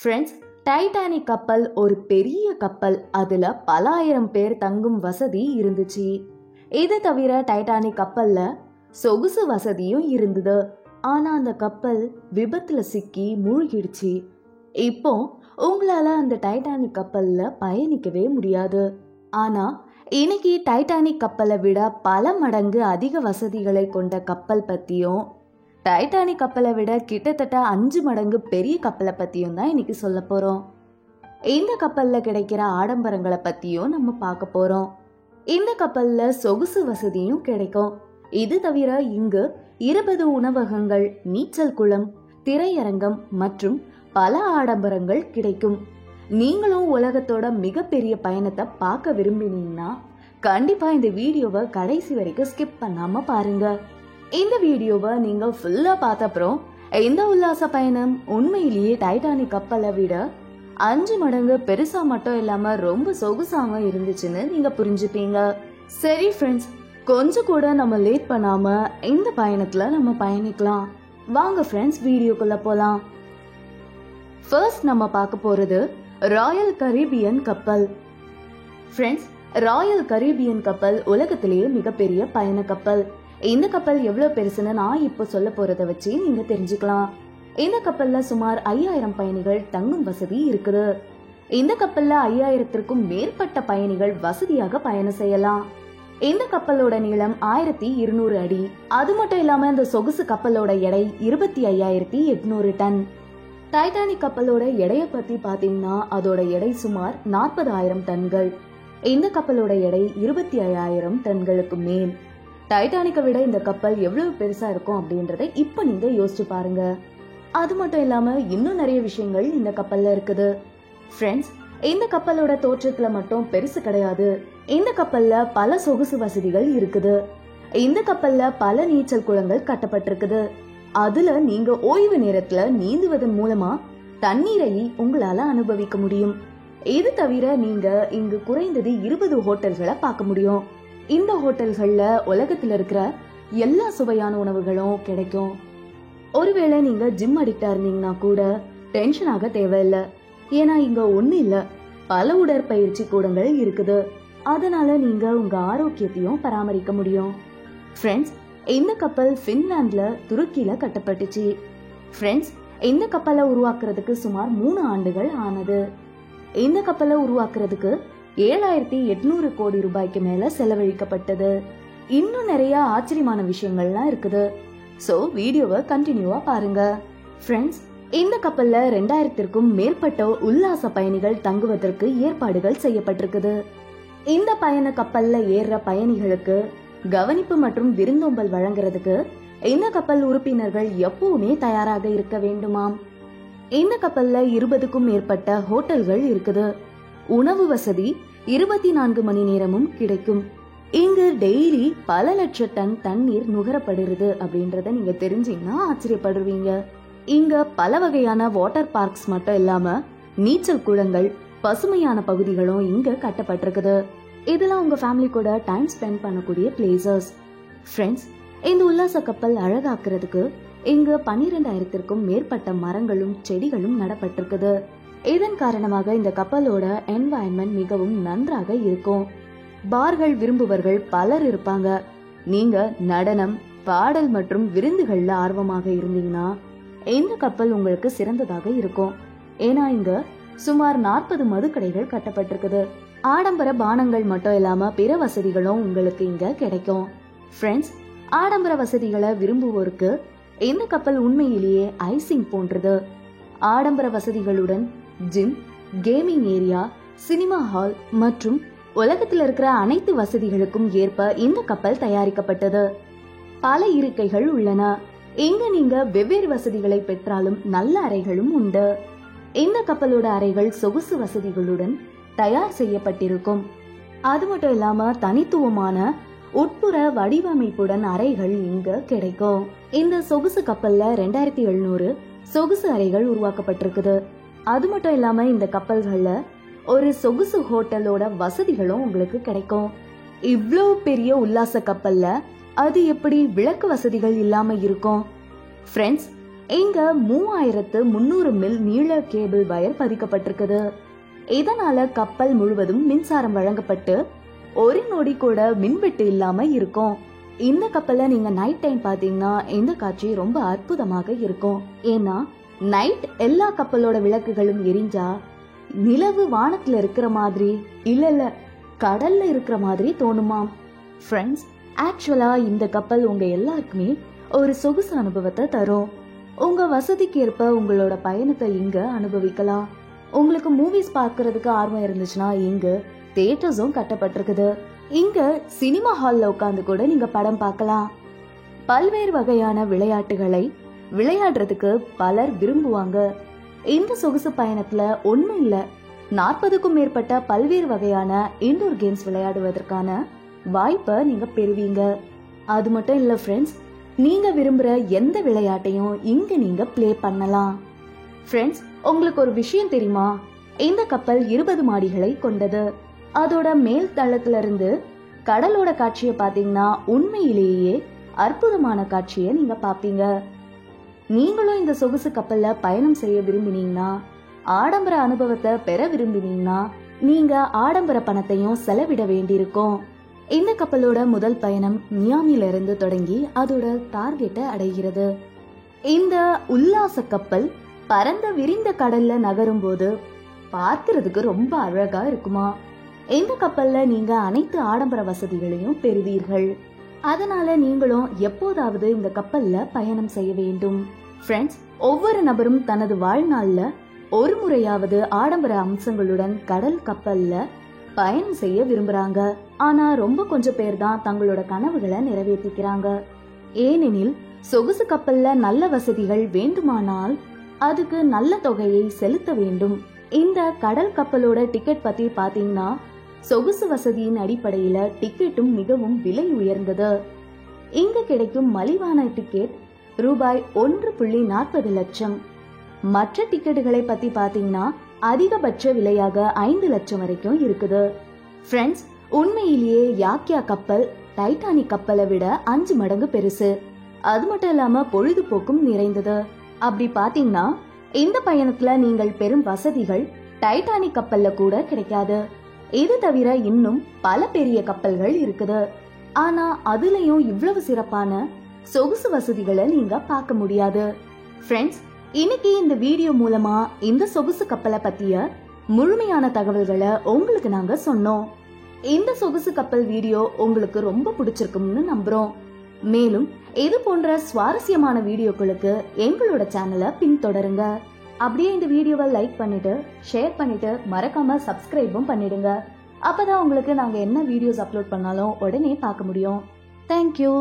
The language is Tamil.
ஃப்ரெண்ட்ஸ், டைட்டானிக் கப்பல் ஒரு பெரிய கப்பல். அதுல பல ஆயிரம் பேர் தங்கும் வசதி இருந்துச்சு. இது தவிர டைட்டானிக் கப்பல்ல சொகுசு வசதியும் இருந்தது. ஆனா அந்த கப்பல் விபத்துல சிக்கி மூழ்கிடுச்சு. இப்போ உங்களால அந்த டைட்டானிக் கப்பல்ல பயணிக்கவே முடியாது. ஆனா இன்னைக்கு டைட்டானிக் கப்பலை விட பல மடங்கு அதிக வசதிகளை கொண்ட கப்பல் பத்தியும், டைட்டானிக் கப்பலை விட கிட்டத்தட்ட 5 மடங்கு பெரிய கப்பலை பத்தியும் தான் இன்னைக்கு சொல்ல போறோம். இந்த கப்பல்ல கிடைக்கிற ஆடம்பரங்களை பத்தியும் நம்ம பார்க்க போறோம். இந்த கப்பல்ல சொகுசு வசதியும் கிடைக்கும். இது தவிர இங்கு 20 உணவகங்கள், நீச்சல் குளம், திரையரங்கம் மற்றும் பல ஆடம்பரங்கள் கிடைக்கும். நீங்களும் உலகத்தோட மிகப்பெரிய பயணத்தை பார்க்க விரும்பினீங்கன்னா கண்டிப்பா இந்த வீடியோவை கடைசி வரைக்கும் ஸ்கிப் பண்ணாம பாருங்க. இந்த வீடியோவை நீங்க ஃபுல்லா பார்த்த அப்புறம் இந்த உல்லாச பயணம் உண்மையிலேயே டைட்டானிக் கப்பலை விட 5 மடங்கு பெருசா மட்டும் இல்லாம ரொம்ப சொகுசாம இருந்துச்சுன்னு நீங்க புரிஞ்சுப்பீங்க. சரி ஃப்ரெண்ட்ஸ், கொஞ்சம் கூட நம்ம லேட் பண்ணாம இந்த பயணத்துல நம்ம பயணிக்கலாம். வாங்க ஃப்ரெண்ட்ஸ், வீடியோக்குள்ள போலாம். ஃபர்ஸ்ட் நம்ம பார்க்க போறது ராயல் கரீபியன் கப்பல். ஃப்ரெண்ட்ஸ், ராயல் கரீபியன் கப்பல் உலகத்திலேயே மிகப்பெரிய பயண கப்பல். இந்த கப்பல் எவ்வளவு பெருசுன்னு நான் இப்போ சொல்ல போறத வச்சு நீங்க தெரிஞ்சுக்கலாம். இந்த கப்பல்ல சுமார் 5000 பயணிகள் தங்கும் வசதி இருக்குது. இந்த கப்பல்ல 5000த்திற்கும் மேற்பட்ட பயணிகள் வசதியாக பயணம் செய்யலாம். இந்த கப்பலோட நீளம் 1200 அடி. அது மட்டும் இல்லாம இந்த சொகுசு கப்பலோட எடை 25800 டன். டைட்டானிக் கப்பலோட எடையை பத்தி பாத்தீங்கன்னா அதோட எடை சுமார் 40000 டன்கள். இந்த கப்பலோட எடை 25000 டன்களுக்கு மேல். டைட்டானிக்கை விட இந்த கப்பல் எவ்வளவு பெருசா இருக்கும் அப்படின்றத இப்ப நீங்க யோசிச்சு பாருங்க. அது மட்டும் இல்லாம இன்னும் நிறைய விஷயங்கள் இந்த கப்பல்ல இருக்குது. ஃப்ரெண்ட்ஸ், இந்த கப்பலோட தோற்றத்துல மட்டும் பெருசு கிடையாது. இந்த கப்பல்ல பல சொகுசு வசதிகள் இருக்குது. இந்த கப்பல்ல பல நீச்சல் குளங்கள் கட்டப்பட்டிருக்குது. அதுல நீங்க ஓய்வு நேரத்துல நீந்துவதன் மூலமா தண்ணீரை உங்களால அனுபவிக்க முடியும். இது தவிர நீங்க இங்கு குறைந்தது 20 ஹோட்டல்களை பார்க்க முடியும். இந்த ஹோட்டல்கள்ல உலகத்துல இருக்கிற எல்லா சுவையான உணவுகளும் கிடைக்கும். ஒருவேளை நீங்க ஜிம் அடிக்டா இருந்தீங்கன்னா கூட டென்ஷன் ஆக தேவையில்லை. ஏன்னா இங்க ஒண்ணு இல்ல, பல உடற்பயிற்சி கூடங்கள் இருக்குது. அதனால நீங்க உங்க ஆரோக்கியத்தையும் பராமரிக்க முடியும். ஃப்ரெண்ட்ஸ், இந்த கப்பல் பின்லாந்துல துருக்கியில கட்டப்பட்டுச்சு. ஃப்ரெண்ட்ஸ், இந்த கப்பலை உருவாக்குறதுக்கு சுமார் 3 ஆண்டுகள் ஆனது. இந்த கப்பலை உருவாக்குறதுக்கு 7800 கோடி ரூபாய்க்கு மேல செலவழிக்கப்பட்டது. இன்னும் நிறைய ஆச்சரியமான விஷயங்கள்லாம் இருக்குது. சோ வீடியோவை கண்டினியூவா பாருங்க. ஃப்ரெண்ட்ஸ், இந்த கப்பல்ல 2000த்திற்கும் மேற்பட்ட உல்லாச பயணிகள் தங்குவதற்கு ஏற்பாடுகள் செய்யப்பட்டிருக்குது. இந்த பயண கப்பல்ல ஏறுற பயணிகளுக்கு கவனிப்பு மற்றும் விருந்தோம்பல் வழங்குறதுக்கு இந்த கப்பல் உறுப்பினர்கள் எப்பவுமே தயாராக இருக்க வேண்டுமாம். இந்த கப்பல்ல 20க்கும் மேற்பட்ட ஹோட்டல்கள் இருக்குது. உணவு வசதி 24 மணி நேரமும் கிடைக்கும். இங்கு டெய்லி பல லட்ச டன் தண்ணீர் நுகரப்படுகிறது அப்படின்றத நீங்க தெரிஞ்சீங்கன்னா ஆச்சரியப்படுவீங்க. இங்க பல வகையான வாட்டர் பார்க்ஸ் மட்டும் இல்லாம நீச்சல் குளங்கள், பசுமையான பகுதிகளும் இங்க கட்டப்பட்டிருக்குது. இதெல்லாம் உங்க ஃபேமிலி கூட டைம் ஸ்பெண்ட் பண்ணக்கூடிய பிளேசஸ். ஃப்ரெண்ட்ஸ், இந்த உல்லாச கப்பல் அழகாக்குறதுக்கு இங்கு 12000த்திற்கும் மேற்பட்ட மரங்களும் செடிகளும் நடப்பட்டிருக்குது. இதன் காரணமாக இந்த கப்பலோட என்வாயன்மெண்ட் மிகவும் நன்றாக இருக்கும். பார்கள் விரும்புவர்கள் பலர் இருப்பாங்க. நீங்க நடனம், பாடல் மற்றும் விருந்துகள்ல ஆர்வமாக இருந்தீங்கன்னா இந்த கப்பல் உங்களுக்கு சிறந்ததாக இருக்கும். ஏன்னா இங்க சுமார் 40 மதுக்கடைகள் கட்டப்பட்டிருக்குது. ஆடம்பர பானங்கள் மட்டும் இல்லாம பிற வசதிகளும் உங்களுக்கு இங்க கிடைக்கும். ஃப்ரெண்ட்ஸ், ஆடம்பர வசதிகளை விரும்புவோருக்கு இந்த கப்பல் உண்மையிலேயே ஐசிங் போன்றது. ஆடம்பர வசதிகளுடன் gym, gaming area, cinema hall மற்றும் உலகத்தில் இருக்கிற அனைத்து வசதிகளுக்கும் ஏற்ப இந்த கப்பல் தயாரிக்கப்பட்டது. பல இருக்கைகள் உள்ளன. இங்க நீங்க வெவ்வேறு வசதிகளை பெற்றாலும் நல்ல அறைகளும் உண்டு. இந்த கப்பலோட அறைகள் சொகுசு வசதிகளுடன் தயார் செய்யப்பட்டிருக்கும். அது மட்டும் இல்லாம தனித்துவமான உட்புற வடிவமைப்புடன் அறைகள் இங்க கிடைக்கும். இந்த சொகுசு கப்பல்ல 2700 சொகுசு அறைகள் உருவாக்கப்பட்டிருக்குது. அது மட்டும் இல்லாம இந்த கப்பல்கள்ல ஒரு சொகுசு ஹோட்டலோட வசதிகளும் உங்களுக்கு கிடைக்கும். இவ்வளவு பெரிய உல்லாச கப்பல்ல அது எப்படி விளக்கு வசதிகள் இல்லாம இருக்கும்? ஃப்ரெண்ட்ஸ், இங்க 3300 மில் நீள கேபிள் வயர் பதிக்கப்பட்டிருக்குது. இதனால கப்பல் முழுவதும் மின்சாரம் வழங்கப்பட்டு ஒரு நொடி கூட மின்வெட்டு இல்லாம இருக்கும். இந்த கப்பல்ல நீங்க நைட் டைம் பாத்தீங்கன்னா இந்த காட்சி ரொம்ப அற்புதமாக இருக்கும். ஏன்னா நைட் எல்லா கப்பலோட விளக்குகளும் எரிஞ்சா நிலவு வானத்துல இருக்கிற மாதிரி இல்ல கடல்ல இருக்கிற மாதிரி தோணுமாம். ஃப்ரெண்ட்ஸ், ஆக்சுவலா இந்த கப்பல் உங்க எல்லாருக்குமே ஒரு சொகுசு அனுபவத்தை தரும். உங்க வசதிக்கு ஏற்ப உங்களோட பயணத்தை இங்க அனுபவிக்கலாம். உங்களுக்கு மூவிஸ் பார்க்கறதுக்கு ஆர்வம் இருந்துச்சுன்னா இங்க தியேட்டர்ஸும் கட்டப்பட்டிருக்குது. இங்க சினிமா ஹால்ல உட்காந்து கூட நீங்க படம் பார்க்கலாம். பல்வேறு வகையான விளையாட்டுகளை விளையாடுறதுக்கு பலர் விரும்புவாங்க. இந்த சொகுசு பயணத்துல ஒண்ணும் இல்ல, 40க்கும் மேற்பட்ட பல்வேறு வகையான இன்டோர் கேம்ஸ் விளையாடுவதற்கான வாய்ப்பை நீங்க பெறுவீங்க. அது மட்டும் இல்ல ஃப்ரெண்ட்ஸ், நீங்க விரும்புற எந்த விளையாட்டையும் இங்க நீங்க பிளே பண்ணலாம். ஃப்ரெண்ட்ஸ், உங்களுக்கு ஒரு விஷயம் தெரியுமா? இந்த கப்பல் 20 மாடிகளை கொண்டது. அதோட மேல் தளத்துல இருந்து கடலோட காட்சியை பாத்தீங்கன்னா உண்மையிலேயே அற்புதமான காட்சியை நீங்க பாப்பீங்க. நீங்களும் இந்த சொகுசு கப்பல்ல பயணம் செய்ய விரும்பினீங்கன்னா, ஆடம்பர அனுபவத்தை பெற விரும்பினீங்கன்னா நீங்க ஆடம்பர பணத்தையும் செலவிட வேண்டியிருக்கும். இந்த கப்பலோட முதல் பயணம் மியாமில இருந்து தொடங்கி அதோட டார்கெட்டை அடைகிறது. இந்த உல்லாச கப்பல் பரந்த விரிந்த கடல்ல நகரும் போது பார்க்கிறதுக்கு ரொம்ப அழகா இருக்குமா. இந்த கப்பல்ல நீங்க அனைத்து ஆடம்பர வசதிகளையும் பெறுவீர்கள். அதனால நீங்களும் எப்போதாவது இந்த கப்பல்ல பயணம் செய்ய வேண்டும். ஃப்ரெண்ட்ஸ், ஒவ்வொரு நபரும் தனது வாழ்நாள்ல ஒரு முறையாவது ஆடம்பர அம்சங்களுடன் கடல் கப்பல்ல பயணம் செய்ய விரும்புறாங்க. ஆனா ரொம்ப கொஞ்சம் பேர் தான் தங்களோட கனவுகளை நிறைவேற்றிக்கிறாங்க. ஏனெனில் சொகுசு கப்பல்ல நல்ல வசதிகள் வேண்டுமானால் அதுக்கு நல்ல தொகையை செலுத்த வேண்டும். இந்த கடல் கப்பலோட டிக்கெட் பத்தி பாத்தீங்கன்னா சொகுசு வசதியின் அடிப்படையில டிக்கெட்டும் மிகவும் விலை உயர்ந்தது. இங்க கிடைக்கும் மலிவான டிக்கெட் ரூபாய் 1.40 லட்சம். மற்ற டிக்கெட்டுகளை பத்தி பாத்தீங்கன்னா அதிகபட்ச விலையாக 5 லட்சம் வரைக்கும் இருக்குது. ஃப்ரெண்ட்ஸ், உண்மையிலேயே யாக்கியா கப்பல் டைட்டானிக் கப்பலை விட 5 மடங்கு பெருசு. அது மட்டும் இல்லாம பொழுதுபோக்கும் நிறைந்தது. அப்படி பாத்தீங்கன்னா இந்த பயணத்துல நீங்கள் பெறும் வசதிகள் டைட்டானிக் கப்பல்ல கூட கிடைக்காது. இது தவிர இன்னும் பல பெரிய கப்பல்கள் இருக்குது. ஆனா அதுலயும் இவ்வளவு சிறப்பான சொகுசு வசதிகளை நீங்க பார்க்க முடியாது. ஃப்ரெண்ட்ஸ், இன்னைக்கு இந்த வீடியோ மூலமா இந்த சொகுசு கப்பலை பத்திய முழுமையான தகவல்களை உங்களுக்கு நாங்க சொன்னோம். இந்த சொகுசு கப்பல் வீடியோ உங்களுக்கு ரொம்ப பிடிச்சிருக்கும்னு நம்புறோம். மேலும் இது போன்ற சுவாரஸ்யமான வீடியோக்களுக்கு எங்களோட சேனலை பின்தொடருங்க. அப்படியே இந்த வீடியோவை லைக் பண்ணிட்டு ஷேர் பண்ணிட்டு மறக்காம சப்ஸ்கிரைபும் பண்ணிடுங்க. அப்பதான் உங்களுக்கு நாங்க என்ன வீடியோஸ் அப்லோட் பண்ணாலும் உடனே பார்க்க முடியும். தேங்க்யூ.